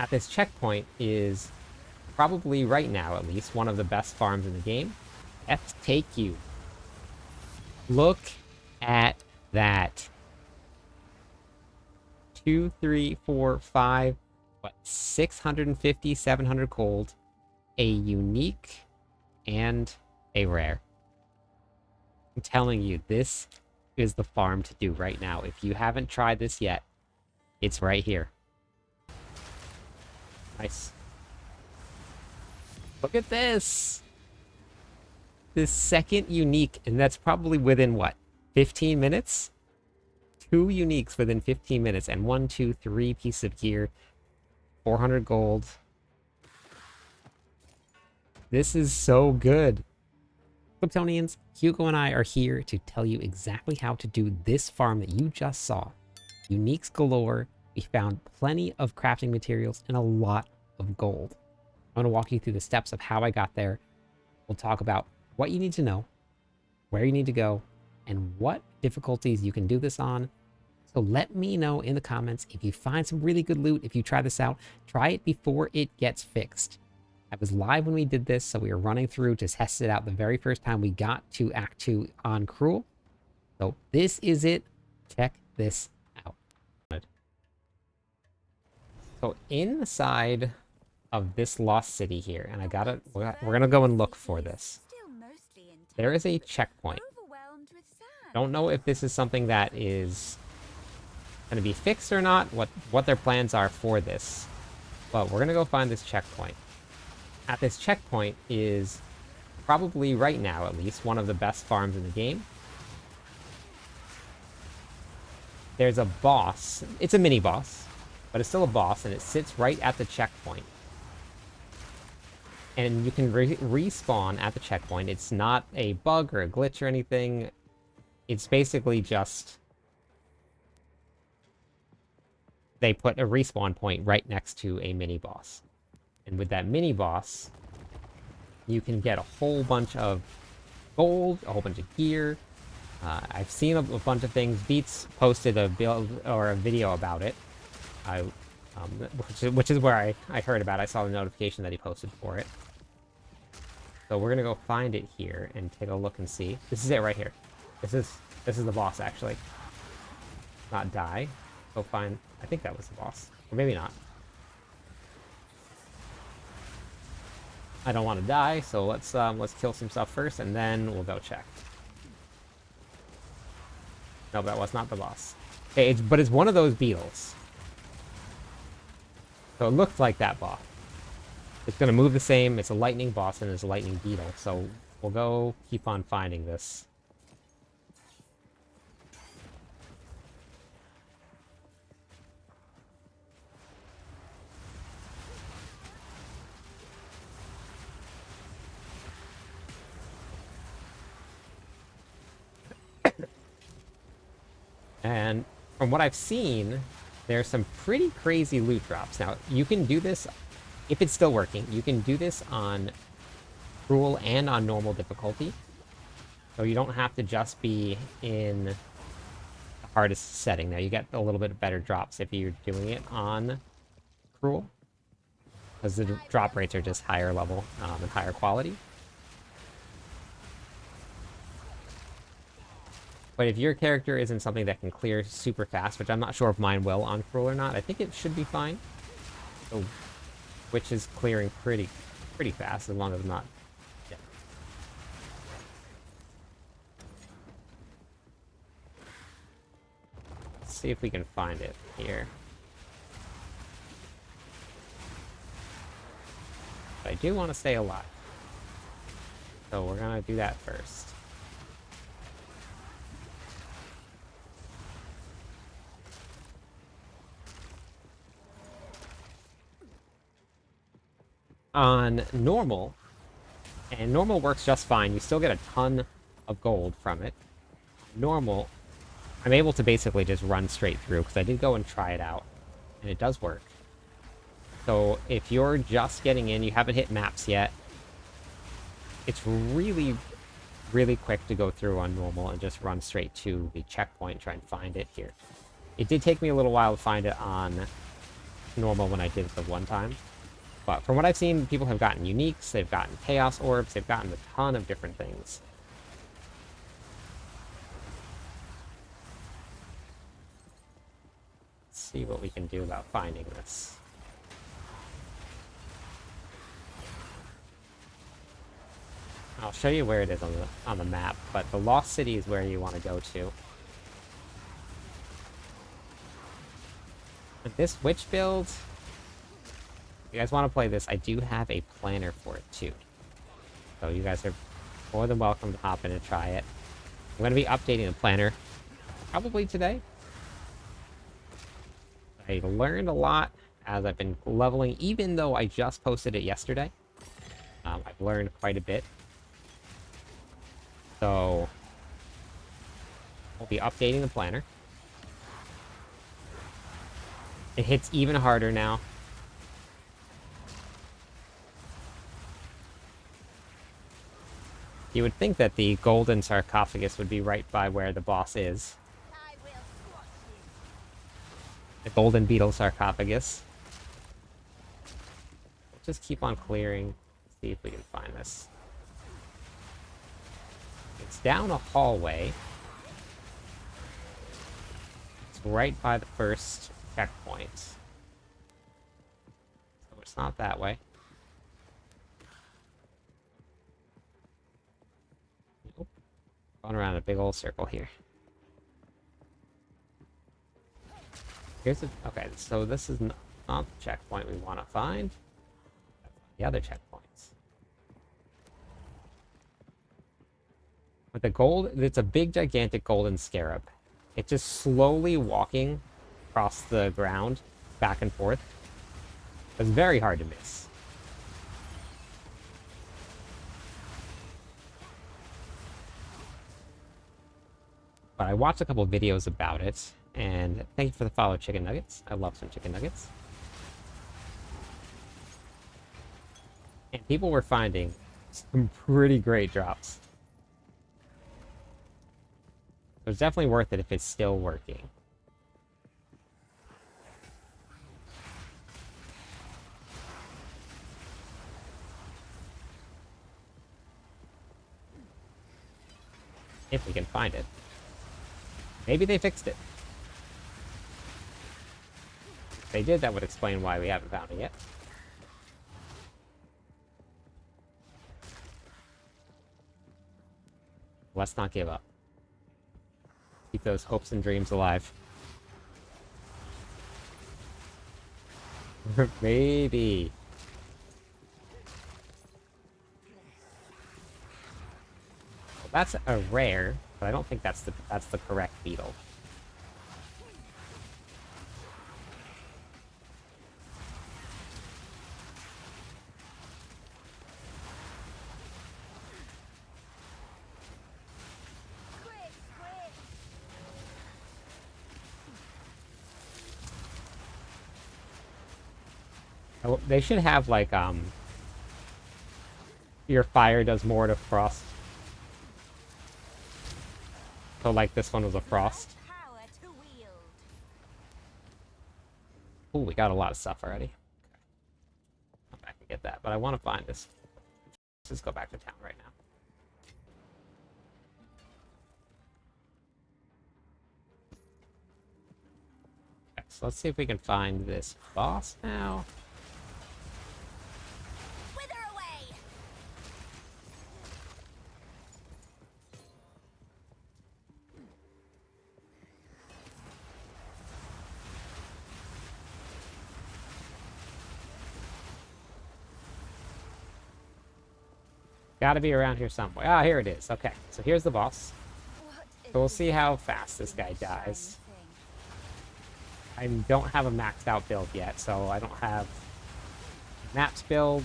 at this checkpoint is probably right now, at least, one of the best farms in the game. Let's take you. Look at that. 2, 3, 4, 5, what, 650, 700 gold, a unique, and a rare. I'm telling you, this is the farm to do right now. If you haven't tried this yet, it's right here. Nice. Look at this! This second unique, and that's probably within, what, 15 minutes? 2 uniques within 15 minutes, and 1, 2, 3 pieces of gear. 400 gold. This is so good. Kryptonians, Hugo and I are here to tell you exactly how to do this farm that you just saw. Uniques galore. We found plenty of crafting materials and a lot of gold. I'm going to walk you through the steps of how I got there. We'll talk about what you need to know, where you need to go, and what difficulties you can do this on. So let me know in the comments if you find some really good loot. If you try this out, try it before it gets fixed. I was live when we did this, so we were running through to test it out the very first time we got to Act 2 on Cruel. So this is it. Check this out. So inside of this lost city here, and we're gonna go and look for this. There is a checkpoint. Don't know if this is something that is going to be fixed or not, what their plans are for this. But we're going to go find this checkpoint. At this checkpoint is probably right now, at least, one of the best farms in the game. There's a boss. It's a mini boss, but it's still a boss, and it sits right at the checkpoint. And you can respawn at the checkpoint. It's not a bug or a glitch or anything. It's basically just they put a respawn point right next to a mini boss. And with that mini boss, you can get a whole bunch of gold, a whole bunch of gear. I've seen a bunch of things. Beats posted a build or a video about it, which is where I heard about it. I saw the notification that he posted for it. So we're gonna go find it here and take a look and see. This is it right here. This is the boss, actually. Not die. Go find. I think that was the boss, or maybe not. I don't want to die, so let's kill some stuff first, and then we'll go check. No, that was not the boss. Okay, but it's one of those beetles. So it looks like that boss. It's gonna move the same. It's a lightning boss and it's a lightning beetle. So we'll go keep on finding this. And from what I've seen, there's some pretty crazy loot drops. Now, you can do this, if it's still working, you can do this on Cruel and on normal difficulty. So you don't have to just be in the hardest setting. Now, you get a little bit better drops if you're doing it on Cruel, because the drop rates are just higher level and higher quality. But if your character isn't something that can clear super fast, which I'm not sure if mine will on Cruel or not, I think it should be fine. So, which is clearing pretty fast, as long as I'm not dead. Let's see if we can find it here. But I do want to stay alive. So we're gonna do that first. On normal, and normal works just fine. You still get a ton of gold from it. Normal, I'm able to basically just run straight through, because I did go and try it out, and it does work. So if you're just getting in, you haven't hit maps yet, it's really quick to go through on normal and just run straight to the checkpoint and try and find it here. It did take me a little while to find it on normal when I did it the one time. But from what I've seen, people have gotten uniques, they've gotten chaos orbs, they've gotten a ton of different things. Let's see what we can do about finding this. I'll show you where it is on the map, but the Lost City is where you want to go to. With this witch build, if you guys want to play this, I do have a planner for it too. So you guys are more than welcome to hop in and try it. I'm going to be updating the planner probably today. I learned a lot as I've been leveling, even though I just posted it yesterday. I've learned quite a bit. So we'll be updating the planner. It hits even harder now. You would think that the golden sarcophagus would be right by where the boss is. The golden beetle sarcophagus. We'll just keep on clearing. See if we can find this. It's down a hallway. It's right by the first checkpoint. So it's not that way. Nope. Going around a big old circle here. Here's a... Okay, so this is not the checkpoint we want to find. The other checkpoints. With the gold, it's a big, gigantic golden scarab. It's just slowly walking across the ground, back and forth. It's very hard to miss. But I watched a couple videos about it, and thank you for the follow, Chicken Nuggets. I love some chicken nuggets. And people were finding some pretty great drops. So it's definitely worth it if it's still working. If we can find it. Maybe they fixed it. If they did, that would explain why we haven't found it yet. Let's not give up. Keep those hopes and dreams alive. Maybe. Well, that's a rare, but I don't think that's the correct beetle. Oh, they should have like your fire does more to frost. So like this one was a frost. Oh, we got a lot of stuff already. Okay. Come back and get that, but I want to find this. Let's just go back to town right now. Okay, so let's see if we can find this boss now. Gotta be around here somewhere. Ah, here it is. Okay, so here's the boss. So we'll see how fast this guy dies. I don't have a maxed out build yet, so I don't have maps build.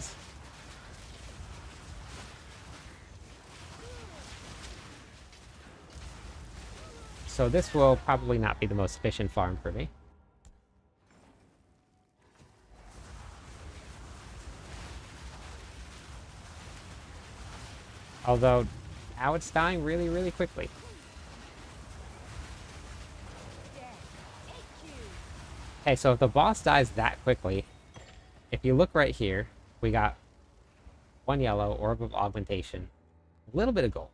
So this will probably not be the most efficient farm for me. Although, now it's dying really, really quickly. Okay, so if the boss dies that quickly, if you look right here, we got 1 yellow, Orb of Augmentation, a little bit of gold.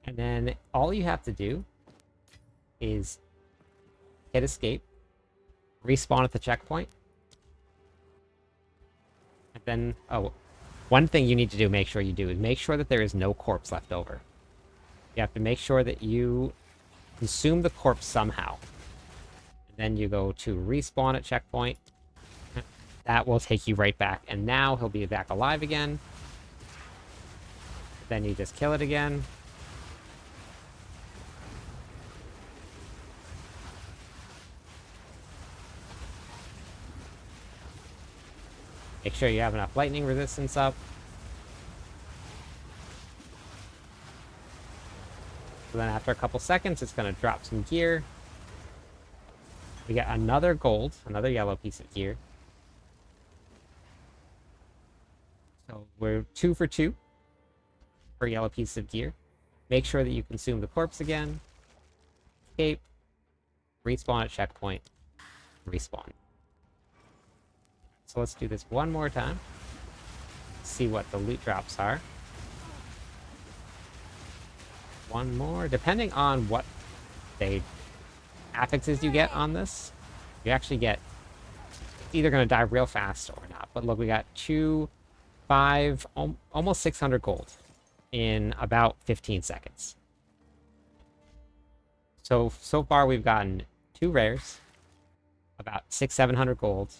And then all you have to do is hit escape, respawn at the checkpoint, and then, oh, one thing you need to do, make sure you do, is make sure that there is no corpse left over. You have to make sure that you consume the corpse somehow. And then you go to respawn at checkpoint. That will take you right back. And now he'll be back alive again. Then you just kill it again. Make sure you have enough lightning resistance up. So then after a couple seconds, it's going to drop some gear. We get another gold, another yellow piece of gear. So we're 2 for 2 for yellow piece of gear. Make sure that you consume the corpse again. Escape. Respawn at checkpoint. Respawn. So let's do this one more time. See what the loot drops are. One more. Depending on what affixes you get on this, you actually get, it's either going to die real fast or not. But look, we got 2, 5, almost 600 gold in about 15 seconds. So far we've gotten 2 rares, about 700 gold.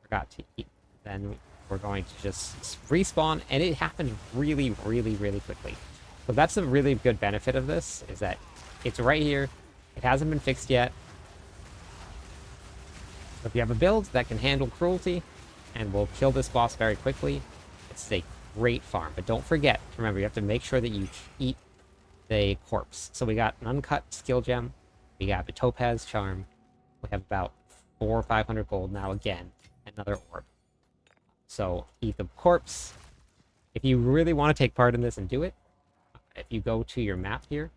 Forgot to eat. Then we're going to just respawn, and it happened really, really, really quickly. So that's a really good benefit of this, is that it's right here. It hasn't been fixed yet. So if you have a build that can handle cruelty and will kill this boss very quickly, it's a great farm. But don't forget, remember, you have to make sure that you eat the corpse. So we got an uncut skill gem. We got the topaz charm. We have about 400 or 500 gold now again. Another orb. So eat the corpse. If you really want to take part in this and do it, if you go to your map here,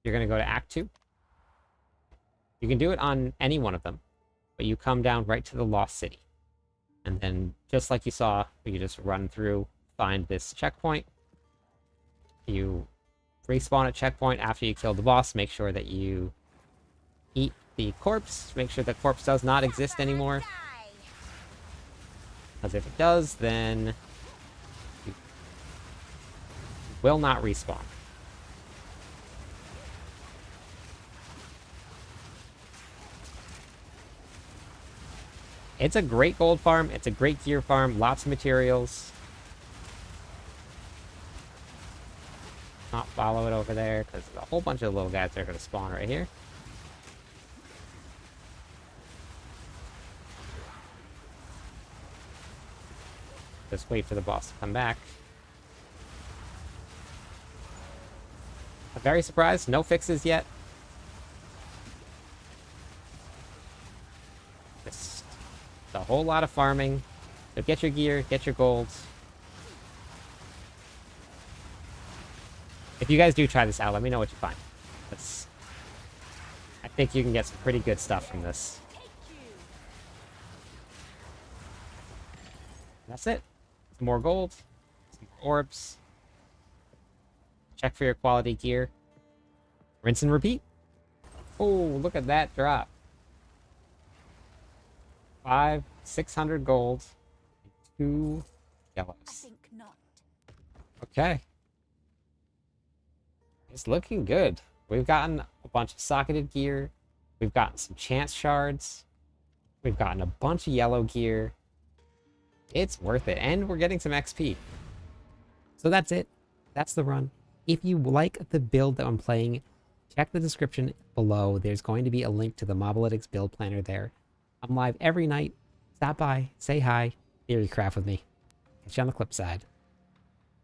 you're going to go to Act 2. You can do it on any one of them, but you come down right to the Lost City. And then, just like you saw, you just run through, find this checkpoint. You respawn at checkpoint after you kill the boss. Make sure that you eat the corpse. Make sure the corpse does not exist anymore. Because if it does, then you will not respawn. It's a great gold farm. It's a great gear farm. Lots of materials. Not follow it over there, because there's a whole bunch of little guys that are going to spawn right here. Just wait for the boss to come back. I'm very surprised. No fixes yet. Just a whole lot of farming. So get your gear, get your golds. If you guys do try this out, let me know what you find. I think you can get some pretty good stuff from this. That's it. Some more gold, some more orbs. Check for your quality gear. Rinse and repeat. Oh, look at that drop. 500, 600 gold, 2 yellows. I think not. Okay. It's looking good. We've gotten a bunch of socketed gear. We've gotten some chance shards. We've gotten a bunch of yellow gear. It's worth it. And we're getting some XP. So that's it. That's the run. If you like the build that I'm playing, check the description below. There's going to be a link to the Mobalytics build planner there. I'm live every night. Stop by, say hi, theory craft with me. Catch you on the clip side.